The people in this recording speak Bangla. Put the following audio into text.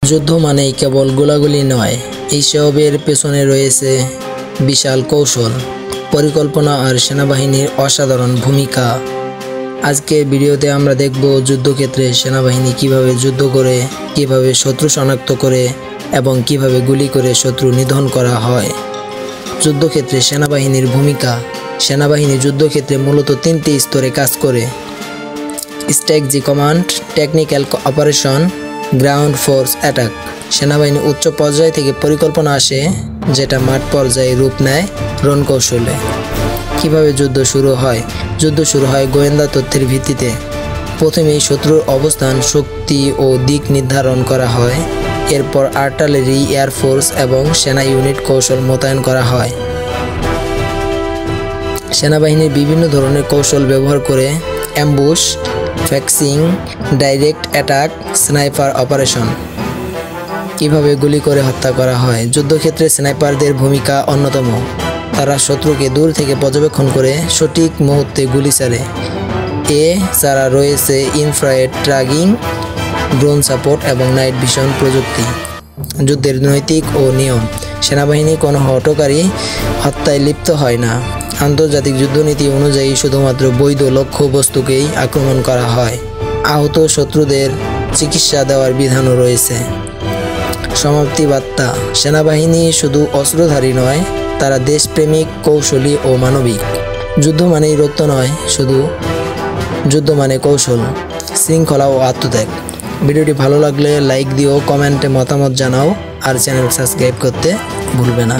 যুদ্ধ মানেই কেবল গোলাগুলি নয়, এইসবের পেছনে রয়েছে বিশাল কৌশল, পরিকল্পনা আর সেনাবাহিনীর অসাধারণ ভূমিকা। আজকে ভিডিওতে আমরা দেখব যুদ্ধক্ষেত্রে সেনাবাহিনী কিভাবে যুদ্ধ করে, কিভাবে শত্রু শনাক্ত করে এবং কিভাবে গুলি করে শত্রু নিধন করা হয়। যুদ্ধক্ষেত্রে সেনাবাহিনীর ভূমিকা। সেনাবাহিনী যুদ্ধক্ষেত্রে মূলত তিনটি স্তরে কাজ করে: strategy command, technical operation, ground force attack. সেনাবাহিনী উচ্চ পর্যায় থেকে পরিকল্পনা আসে, যেটা মাঠ পর্যায়ে রূপ নেয় রণকৌশলে। কিভাবে যুদ্ধ শুরু হয়? যুদ্ধ শুরু হয় গোয়েন্দা তথ্যের ভিত্তিতে। প্রথমেই শত্রুর অবস্থান, শক্তি ও দিক নির্ধারণ করা হয়। এরপর আর্টিলারি, এয়ারফোর্স এবং সেনা ইউনিট কৌশল মোতায়েন করা হয়। সেনাবাহিনীর বিভিন্ন ধরনের কৌশল ব্যবহার করে: অ্যাম্বুশ, ফ্যাক্সিং, ডাইরেক্ট অ্যাটাক, স্নাইপার অপারেশন। কিভাবে গুলি করে হত্যা করা হয়? যুদ্ধক্ষেত্রে স্নাইপারদের ভূমিকা অন্যতম। তারা শত্রুকে দূর থেকে পর্যবেক্ষণ করে সঠিক মুহূর্তে গুলি চালে। এছাড়া রয়েছে ইনফ্রারেড ট্র্যাকিং, ড্রোন সাপোর্ট এবং নাইট ভিশন প্রযুক্তি। যুদ্ধের নৈতিক ও নিয়ম। সেনাবাহিনী কোনো হঠকারী হত্যায় লিপ্ত হয় না। আন্তর্জাতিক যুদ্ধনীতি অনুযায়ী শুধুমাত্র বৈধ লক্ষ্যবস্তুকেই আক্রমণ করা হয়। আহত শত্রুদের চিকিৎসা দেওয়ার বিধানও রয়েছে। সমাপ্তি বার্তা। সেনাবাহিনী শুধু অস্ত্রধারী নয়, তারা দেশপ্রেমিক, কৌশলী ও মানবিক। যুদ্ধ মানেই রক্ত নয়, শুধু যুদ্ধ মানে কৌশল, শৃঙ্খলা ও আত্মত্যাগ। ভিডিওটি ভালো লাগলে লাইক দিও, কমেন্টে মতামত জানাও আর চ্যানেল সাবস্ক্রাইব করতে ভুলবে না।